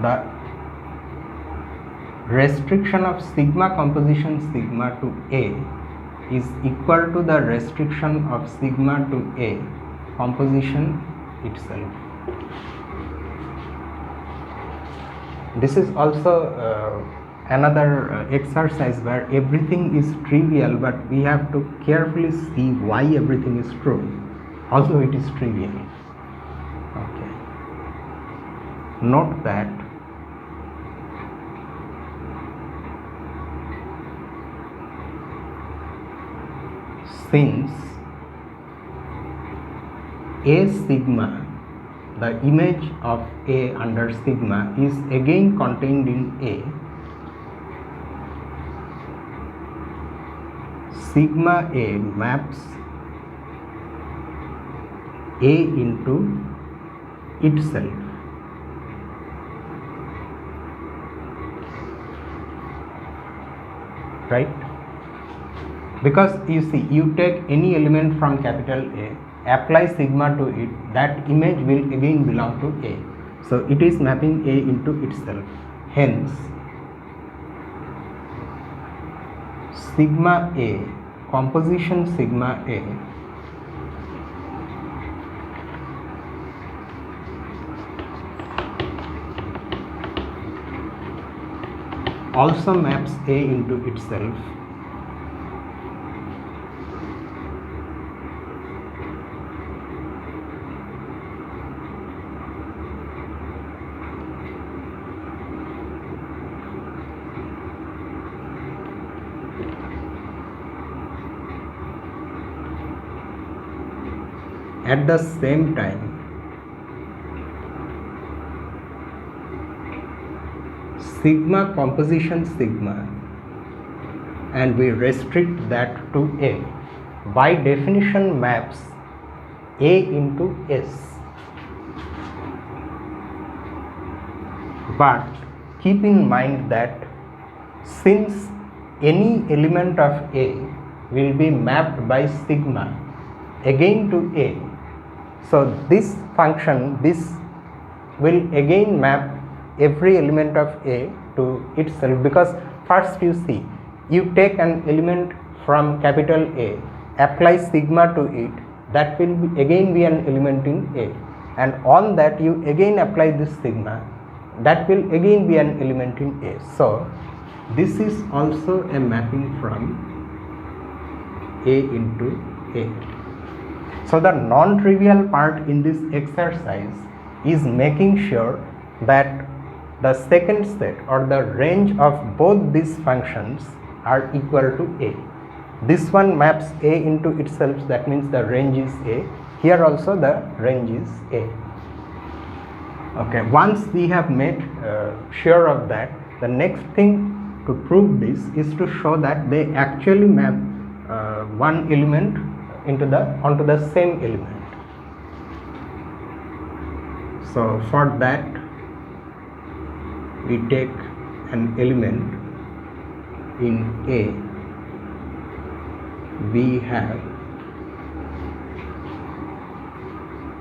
the restriction of sigma composition sigma to A is equal to the restriction of sigma to A composition itself. This is also another exercise where everything is trivial, but we have to carefully see why everything is true, although it is trivial. Okay. Note that since A sigma, the image of A under sigma, is again contained in A, sigma A maps A into itself. Right? Because you see, you take any element from capital A, apply sigma to it, that image will again belong to A. So it is mapping A into itself. Hence, sigma A, composition sigma A, also maps A into itself. At the same time, sigma composition sigma, and we restrict that to A, by definition maps A into S. But keep in mind that since any element of A will be mapped by sigma again to A, so this function, this will again map every element of A to itself, because first you see, you take an element from capital A, apply sigma to it, that will again be an element in A, and on that you again apply this sigma, that will again be an element in A. So this is also a mapping from A into A. So the non-trivial part in this exercise is making sure that the second set or the range of both these functions are equal to A. This one maps A into itself, that means the range is A. Here also the range is A. Okay, once we have made sure of that, the next thing to prove this is to show that they actually map one element onto the same element. So for that, we take an element in A. We have,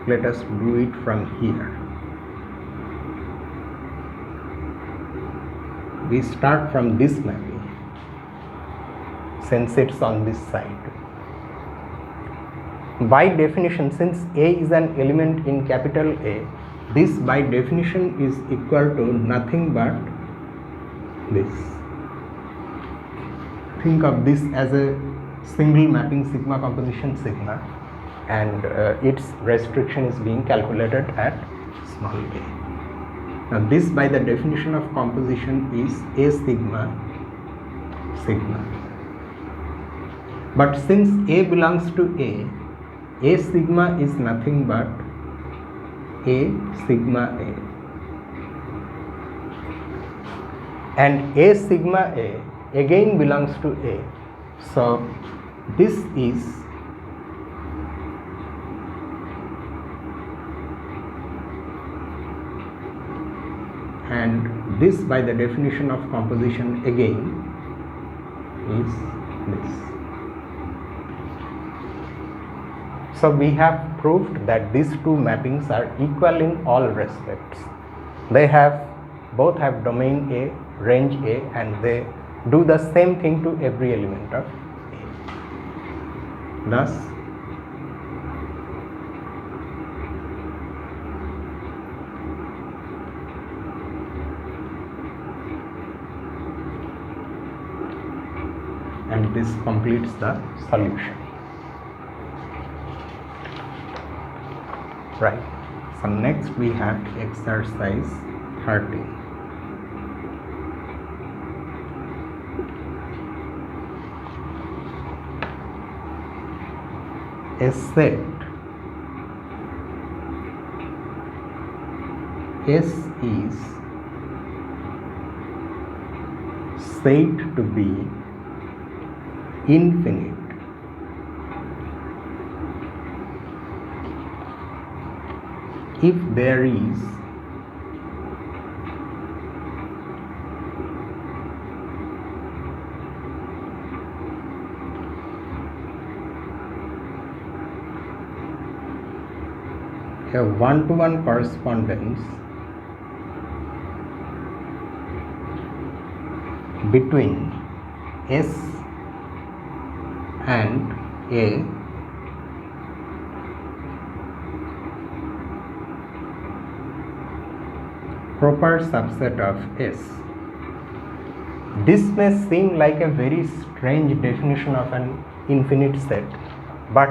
let us do it from here. We start from this mapping, since it's on this side. By definition, since A is an element in capital A, this by definition is equal to nothing but this. Think of this as a single mapping sigma composition sigma, and its restriction is being calculated at small a. Now this by the definition of composition is A sigma sigma. But since A belongs to A sigma is nothing but A sigma A, and A sigma A again belongs to A. So this is and this by the definition of composition again is this. So we have proved that these two mappings are equal in all respects. They have both have domain A, range A, and they do the same thing to every element of A. Thus, and this completes the solution. Right. So next we have exercise 13. A set S is said to be infinite if there is a one-to-one correspondence between S and A proper subset of S. This may seem like a very strange definition of an infinite set, but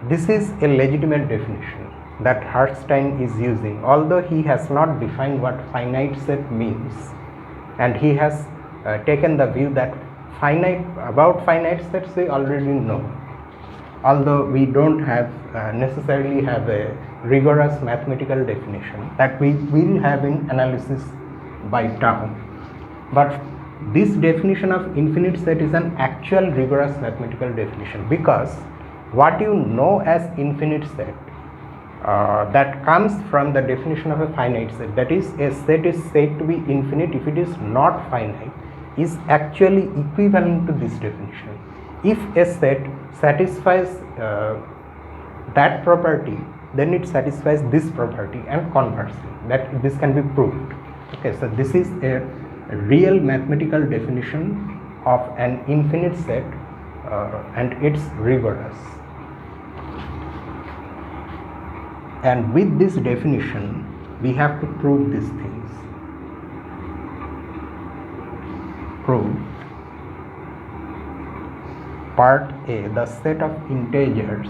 this is a legitimate definition that Hertzstein is using, although he has not defined what finite set means, and he has taken the view that about finite sets we already know, although we don't have necessarily have a rigorous mathematical definition that we will have in analysis by tau. But this definition of infinite set is an actual rigorous mathematical definition, because what you know as infinite set that comes from the definition of a finite set, that is, a set is said to be infinite if it is not finite, is actually equivalent to this definition. If a set satisfies that property, then it satisfies this property, and conversely, that this can be proved. Okay, so this is a real mathematical definition of an infinite set, and it's rigorous. And with this definition, we have to prove these things. Prove part A, the set of integers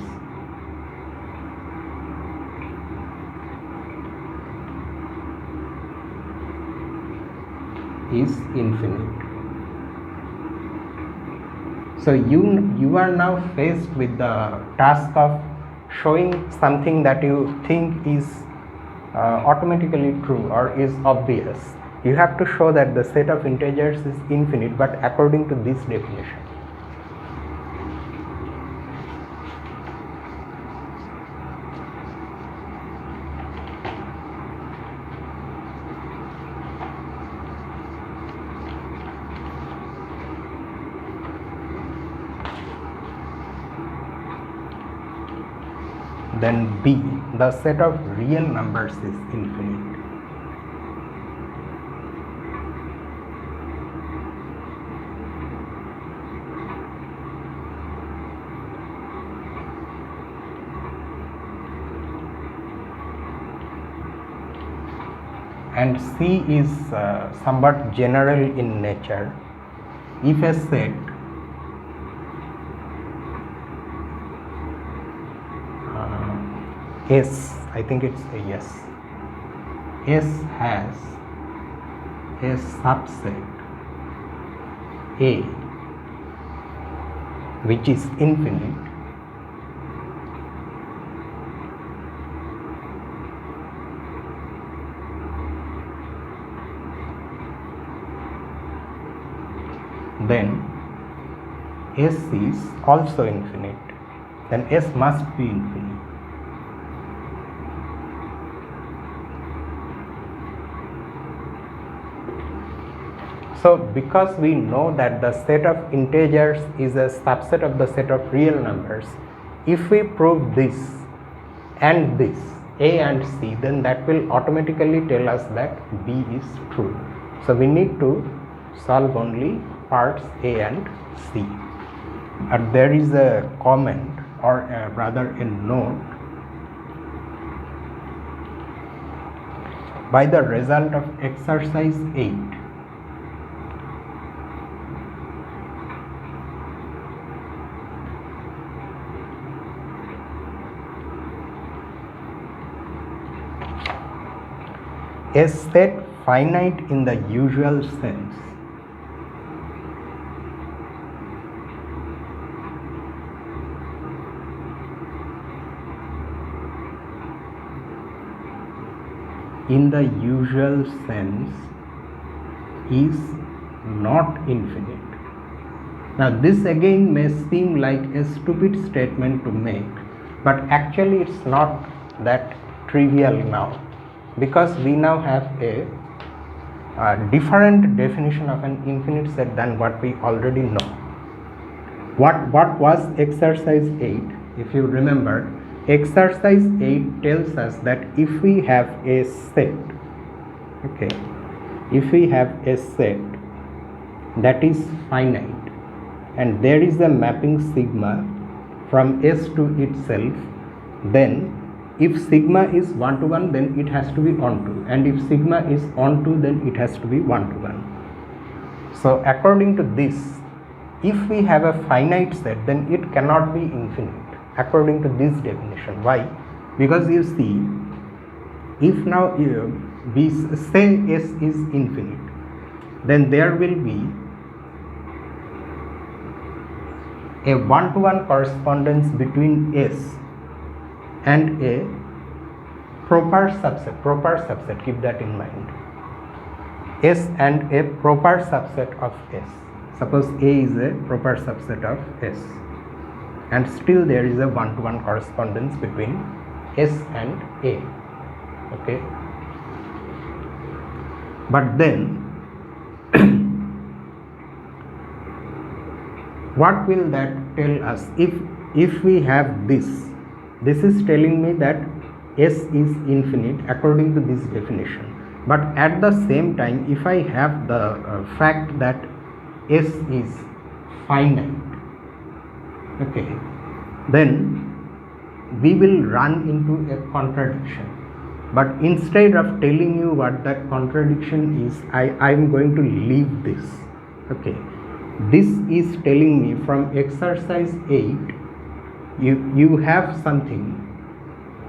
is infinite. So you are now faced with the task of showing something that you think is automatically true or is obvious. You have to show that the set of integers is infinite, but according to this definition. Then B, the set of real numbers is infinite. And C is somewhat general in nature. If a set S, I think it's a yes, S has a subset A which is infinite, then S is also infinite, then S must be infinite. So because we know that the set of integers is a subset of the set of real numbers, if we prove this and this, A and C, then that will automatically tell us that B is true. So we need to solve only parts A and C. And there is a comment, or rather a note, by the result of exercise 8. A set finite in the usual sense is not infinite. Now this again may seem like a stupid statement to make, but actually it's not that trivial now, because we now have a different definition of an infinite set than what we already know. What was exercise 8? If you remember, exercise 8 tells us that if we have a set, okay, if we have a set that is finite and there is a mapping sigma from S to itself, then if sigma is 1 to 1, then it has to be onto, and if sigma is onto, then it has to be 1 to 1. So according to this, if we have a finite set, then it cannot be infinite according to this definition. Why? Because you see, if now we say S is infinite, then there will be a 1-to-1 correspondence between S and a proper subset, keep that in mind, S and a proper subset of S. Suppose A is a proper subset of S, and still there is a 1-to-1 correspondence between S and A, okay. But then what will that tell us? If we have this is telling me that S is infinite according to this definition, but at the same time, if I have the fact that S is finite, okay, then we will run into a contradiction. But instead of telling you what that contradiction is, I am going to leave this, okay. This is telling me from exercise 8, you have something,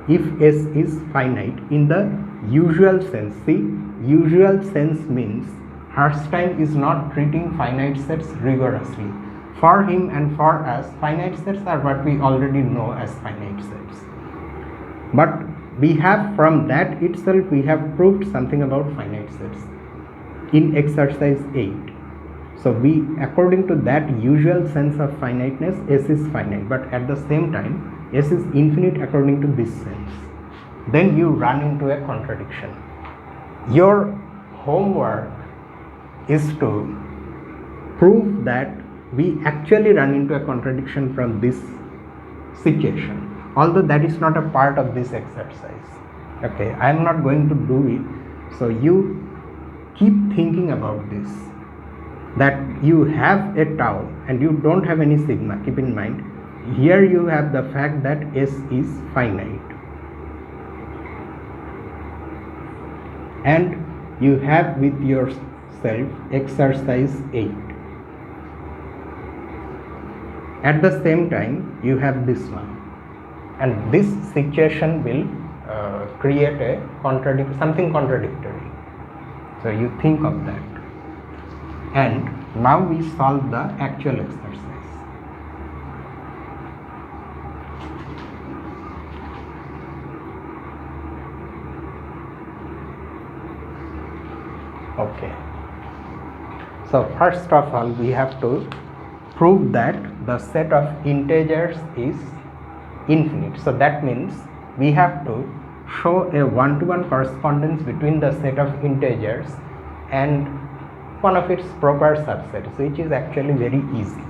if S is finite in the usual sense. See, usual sense means Herstein is not treating finite sets rigorously. For him and for us, finite sets are what we already know as finite sets. But we have, from that itself, we have proved something about finite sets in exercise 8. So we, according to that usual sense of finiteness, S is finite, but at the same time, S is infinite according to this sense. Then you run into a contradiction. Your homework is to prove that we actually run into a contradiction from this situation, although that is not a part of this exercise, okay. I am not going to do it, so you keep thinking about this, that you have a tau and you don't have any sigma. Keep in mind, here you have the fact that S is finite, and you have with yourself exercise 8. At the same time, you have this one, and this situation will create a something contradictory. So you think of that. And now we solve the actual exercise. Okay. So first of all, we have to prove that the set of integers is infinite. So that means we have to show a 1-to-1 correspondence between the set of integers and one of its proper subsets, which is actually very easy.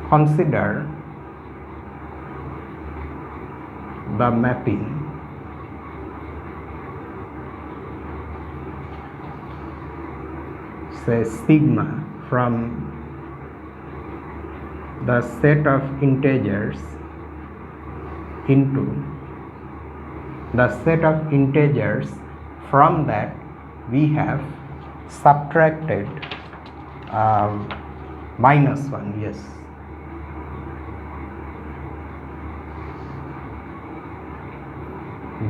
Consider the mapping say sigma from the set of integers into the set of integers from that we have subtracted -1, yes,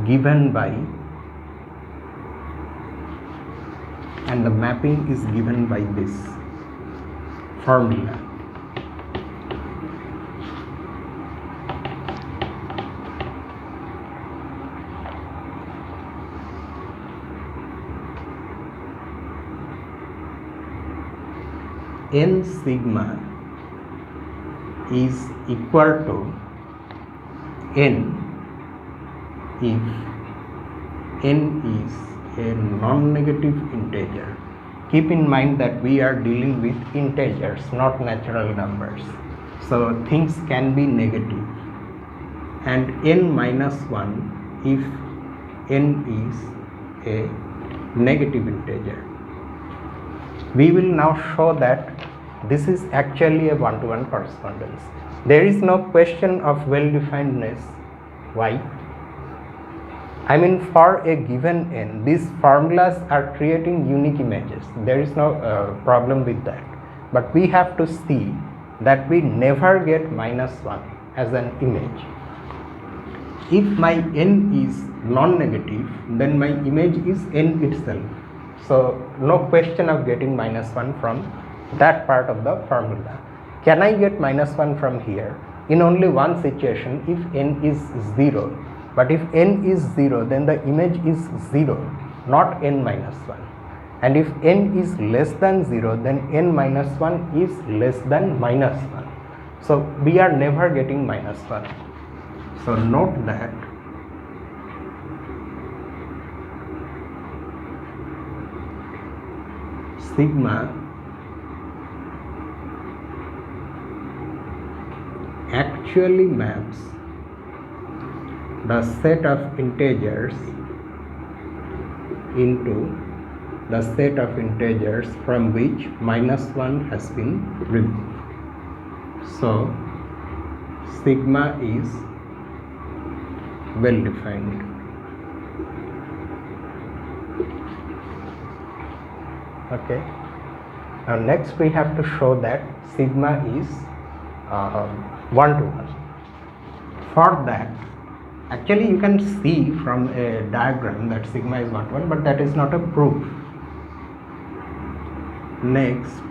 given by, and the mapping is given by this formula. N sigma is equal to n if n is a non-negative integer. Keep in mind that we are dealing with integers, not natural numbers, so things can be negative, and n minus 1 if n is a negative integer. We will now show that this is actually a one-to-one correspondence. There is no question of well-definedness. Why? I mean, for a given n, these formulas are creating unique images. There is no problem with that. But we have to see that we never get -1 as an image. If my n is non-negative, then my image is n itself. So no question of getting -1 from that part of the formula. Can I get -1 from here? In only one situation, if n is 0. But if n is 0, then the image is 0, not n minus 1. And if n is less than 0, then n minus 1 is less than -1. So we are never getting -1. So note that sigma actually maps the set of integers into the set of integers from which -1 has been removed. So sigma is well defined. Okay. Now next we have to show that sigma is 1-to-1. For that, actually you can see from a diagram that sigma is 1-to-1, but that is not a proof. Next,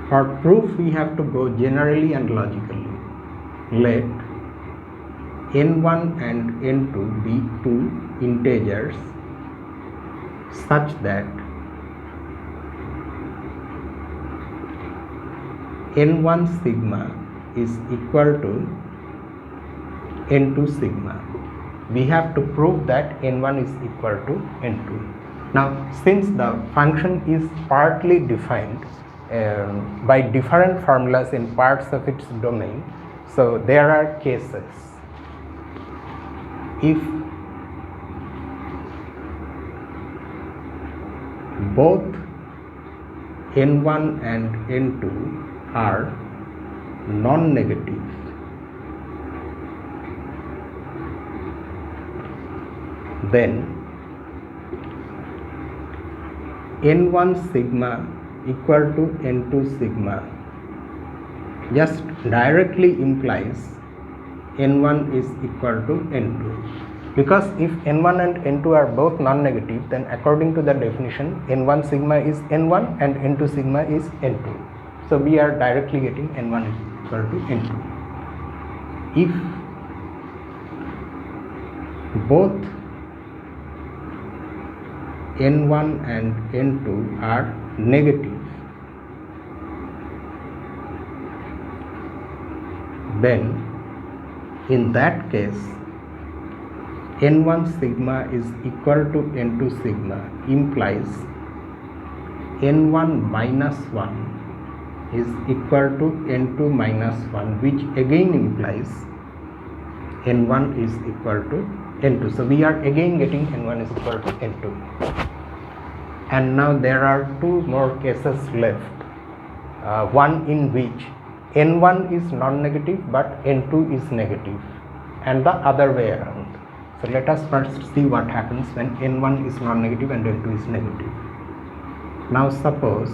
for proof we have to go generally and logically. Let n1 and n2 be two integers such that n1 sigma is equal to n2 sigma. We have to prove that n1 is equal to n2. Now, since the function is partly defined by different formulas in parts of its domain, so there are cases. If both n1 and n2 are non-negative, then n1 sigma equal to n2 sigma just directly implies n1 is equal to n2, because if n1 and n2 are both non-negative, then according to the definition n1 sigma is n1 and n2 sigma is n2. So we are directly getting n1 is equal to n2. If both n1 and n2 are negative, then in that case n1 sigma is equal to n2 sigma implies n1 minus 1 is equal to n2 minus 1, which again implies n1 is equal to n2. So we are again getting n1 is equal to n2. And now there are two more cases left, one in which n1 is non-negative but n2 is negative, and the other way around. So let us first see what happens when n1 is non-negative and n2 is negative. Now suppose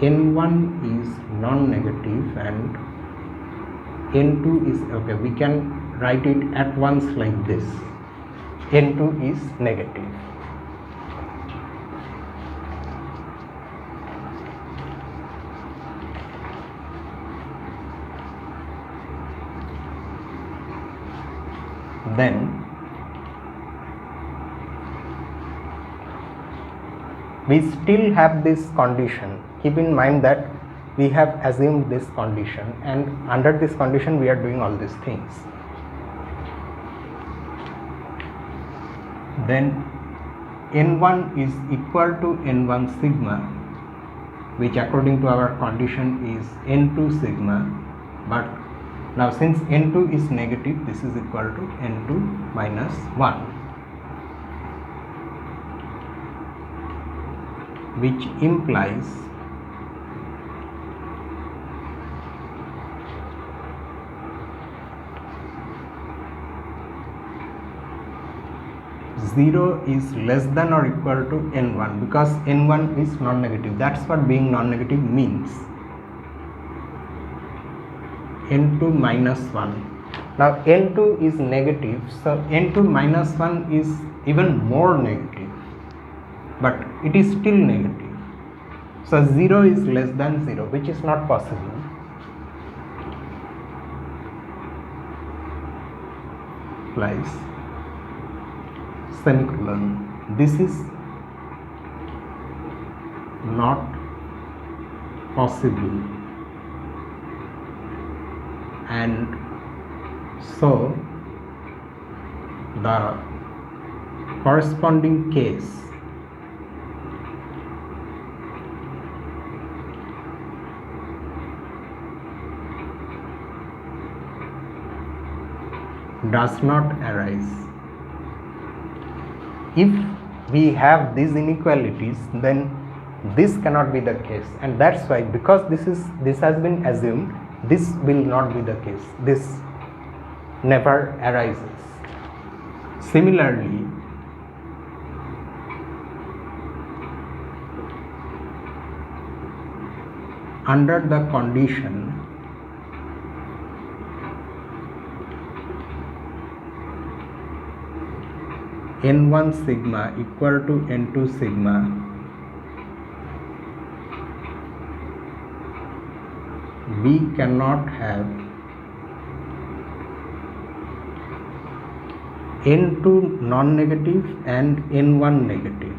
n1 is non-negative and n2 is okay, we can write it at once like this: n2 is negative. Then we still have this condition. Keep in mind that we have assumed this condition, and under this condition we are doing all these things. Then n1 is equal to n1 sigma, which according to our condition is n2 sigma, but now since n2 is negative, this is equal to n2 minus 1, which implies zero is less than or equal to n1, because n1 is non-negative. That's what being non-negative means. n2 minus 1. Now n2 is negative, so n2 minus 1 is even more negative, but it is still negative. So 0 is less than 0, which is not possible. Implies semicolon. This is not possible, and so the corresponding case does not arise. If we have these inequalities, then this cannot be the case, and that's why, because this has been assumed, this will not be the case. This never arises. Similarly, under the condition n1 sigma equal to n2 sigma, we cannot have n2 non-negative and n1 negative.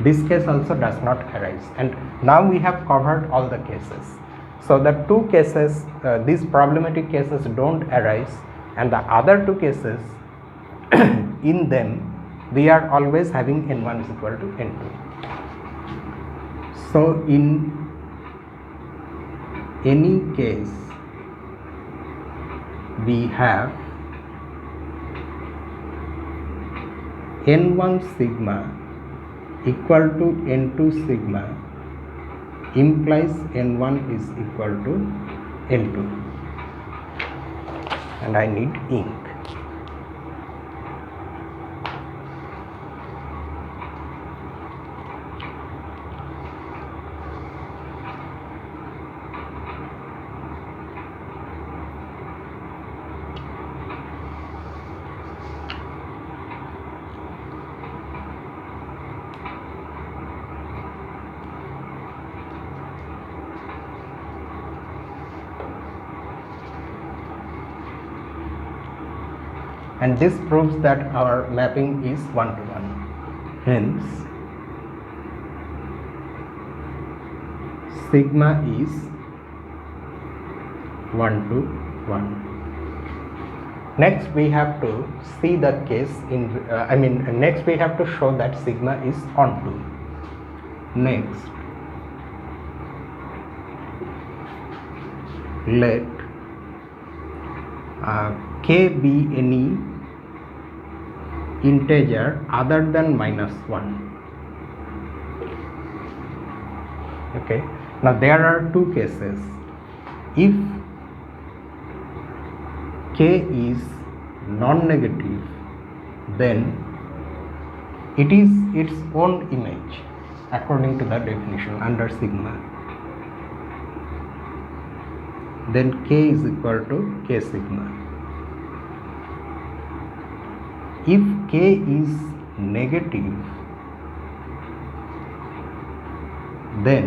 This case also does not arise, and now we have covered all the cases. So the two cases, these problematic cases don't arise, and the other two cases in them we are always having n1 is equal to n2. So in any case we have n1 sigma equal to n2 sigma implies n1 is equal to n2, and I need ink. And this proves that our mapping is one-to-one. Hence, sigma is 1 to 1. Next we have to see the case in next we have to show that sigma is onto. Next, let k be any integer other than -1. Okay, now there are two cases. If k is non-negative, then it is its own image according to the definition under sigma. Then k is equal to k sigma. If k is negative, then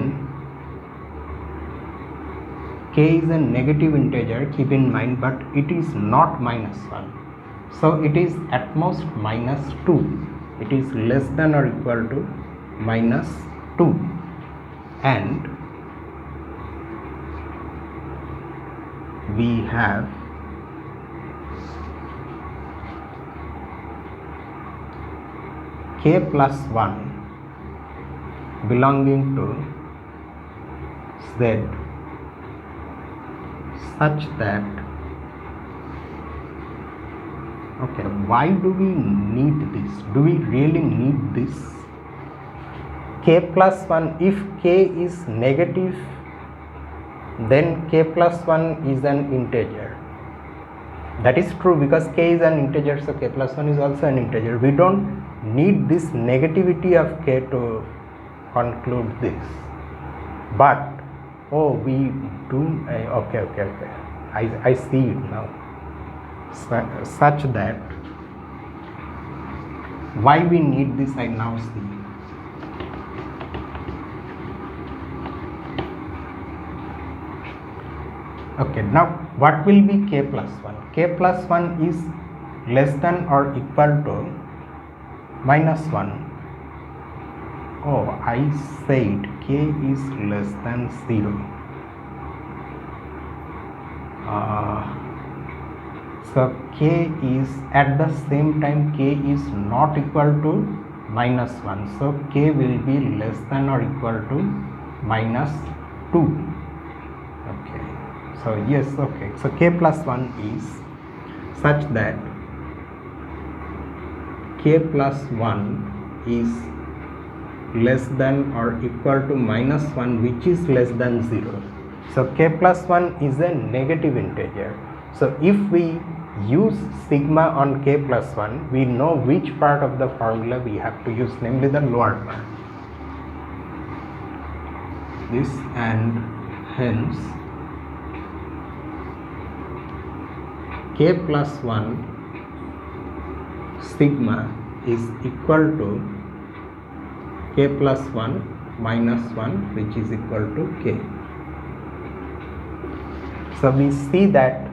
k is a negative integer, keep in mind, but it is not -1. So it is at most -2. It is less than or equal to -2. And we have k plus 1 belonging to Z such that, okay, why do we need this? Do we really need this? K plus 1, if k is negative, then k plus 1 is an integer. That is true because k is an integer, so k plus 1 is also an integer. We don't need this negativity of k to conclude this. But we do, okay, I see it now. Such that, why we need this I now see. Okay, now what will be k plus 1? K plus 1 is less than or equal to -1. Oh, I said k is less than 0. So k is, at the same time, k is not equal to -1. So k will be less than or equal to -2. Okay. So yes, okay. So k plus 1 is such that k plus 1 is less than or equal to -1, which is less than 0. So k plus 1 is a negative integer. So if we use sigma on k plus 1, we know which part of the formula we have to use, namely the lower part. This, and hence k plus 1 sigma is equal to k plus 1 minus 1, which is equal to k. So we see that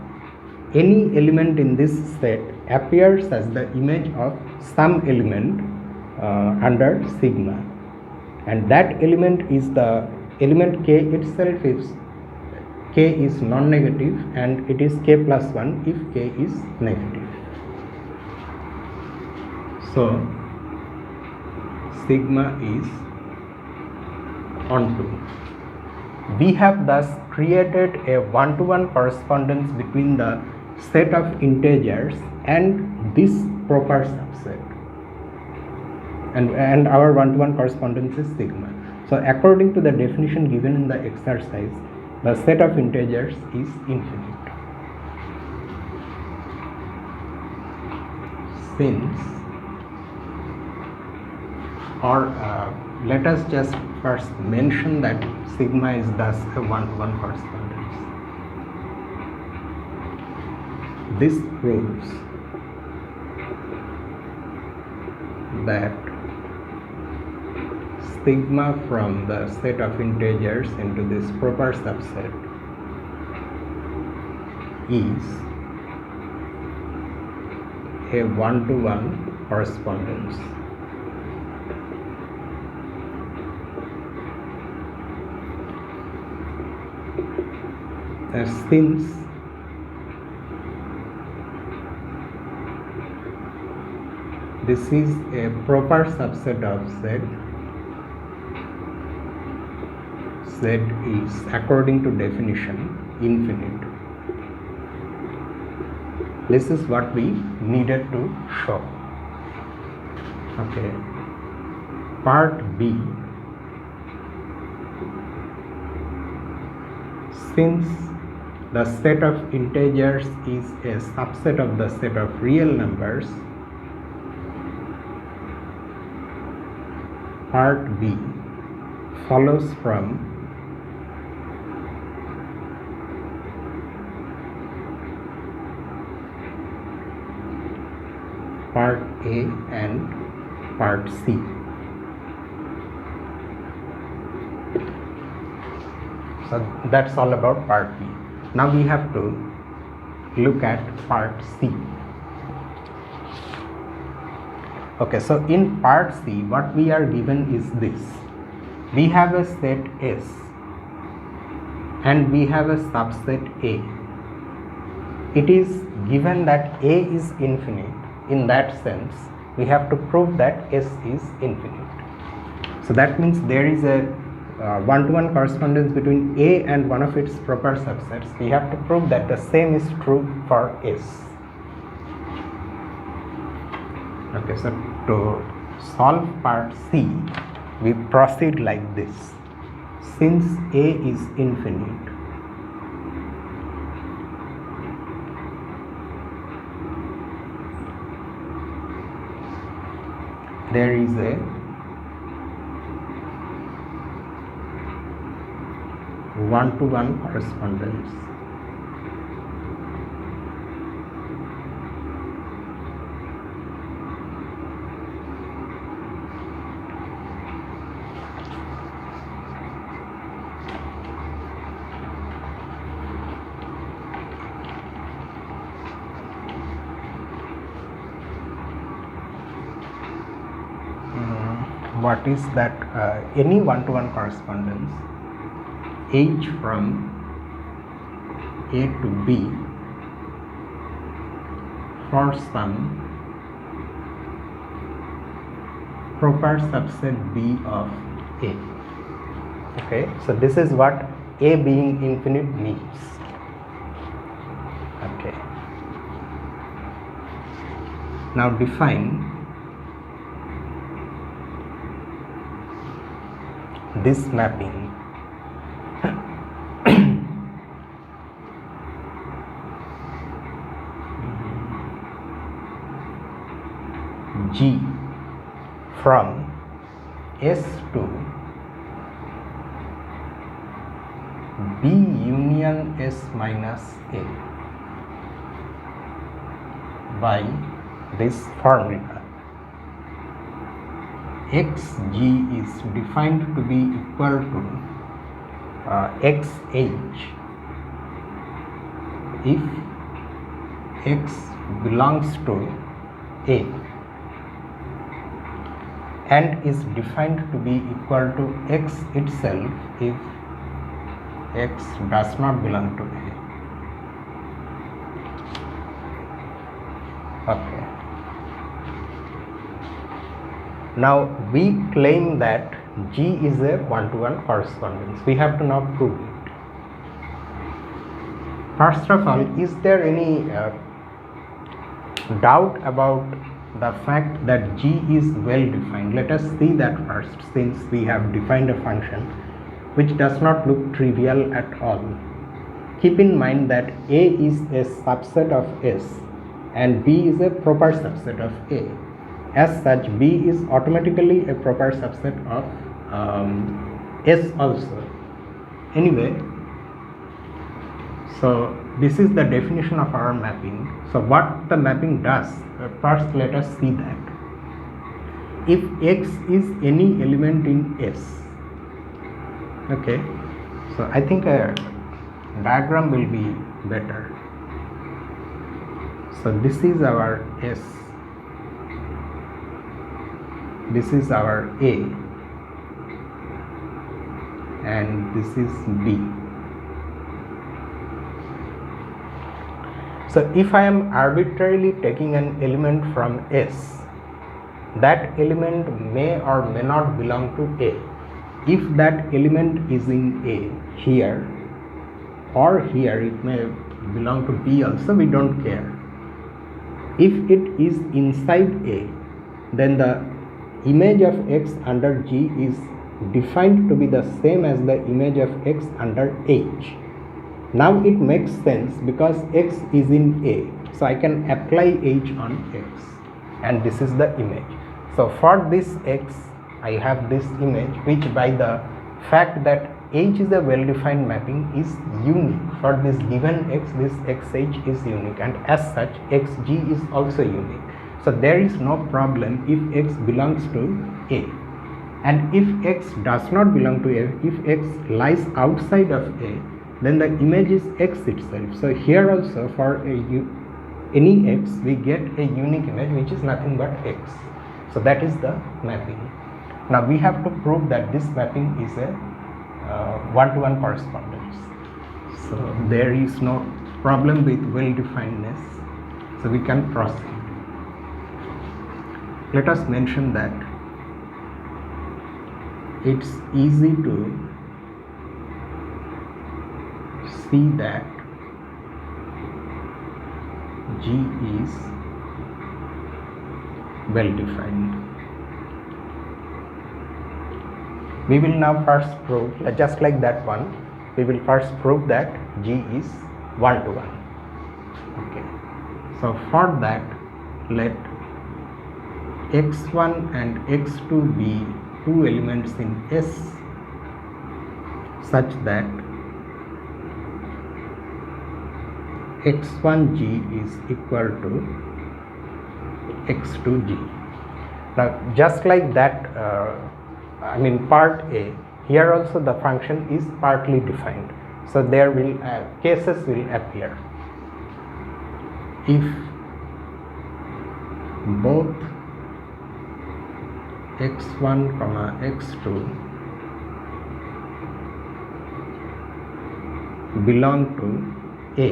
any element in this set appears as the image of some element under sigma, and that element is the element k itself. If k is non-negative, and it is k plus 1 if k is negative. So sigma is onto. We have thus created a one-to-one correspondence between the set of integers and this proper subset, and our one-to-one correspondence is sigma. So according to the definition given in the exercise, the set of integers is infinite. Since, or let us just first mention that sigma is thus a one-to-one correspondence. This proves that sigma from the set of integers into this proper subset is a one-to-one correspondence. Since this is a proper subset of Z. Z is, according to definition, infinite. This is what we needed to show. Okay. Part B. Since the set of integers is a subset of the set of real numbers, part B follows from part A and part C. So that's all about part B. Now we have to look at part C. Okay, so in part C, what we are given is this. We have a set S and we have a subset A. It is given that A is infinite. In that sense, we have to prove that S is infinite. So that means there is a one-to-one correspondence between A and one of its proper subsets. We have to prove that the same is true for S. Okay, so to solve part C, we proceed like this. Since A is infinite, there is a one-to-one correspondence what is that? Any one-to-one correspondence H from A to B for some proper subset B of A. Okay, so this is what A being infinite means. Okay, now define this mapping G from S to B union S minus A by this formula. Xg is defined to be equal to Xh if X belongs to A and is defined to be equal to X itself if X does not belong to A. Okay. Now we claim that G is a one-to-one correspondence. We have to now prove it. First of all, is there any doubt about the fact that G is well defined? Let us see that first, since we have defined a function which does not look trivial at all. Keep in mind that A is a subset of S and B is a proper subset of A. As such, B is automatically a proper subset of S also. Anyway, so this is the definition of our mapping. So what the mapping does, first let us see that. If X is any element in S, okay, so I think a diagram will be better. So this is our S, this is our A, and this is B. So if I am arbitrarily taking an element from S, that element may or may not belong to A. If that element is in A here or here, it may belong to B also, we don't care. If it is inside A, then the image of X under G is defined to be the same as the image of X under H. Now it makes sense because X is in A, so I can apply H on X, and this is the image. So for this X, I have this image which, by the fact that H is a well-defined mapping, is unique. For this given X, this XH is unique, and as such XG is also unique. So there is no problem if X belongs to A. And if X does not belong to A, if X lies outside of A, then the image is X itself. So here also, for any X, we get a unique image which is nothing but X. So that is the mapping. Now we have to prove that this mapping is a one-to-one correspondence. So there is no problem with well-definedness. So we can proceed. Let us mention that it's easy to see that G is well defined. We will now first prove, just like that one, we will first prove that G is one-to-one. Okay. So for that, let x1 and x2 be two elements in S such that x1g is equal to x2g. Now just like that, part A, here also the function is partly defined. So there will cases will appear. If both x1 comma x2 belong to A,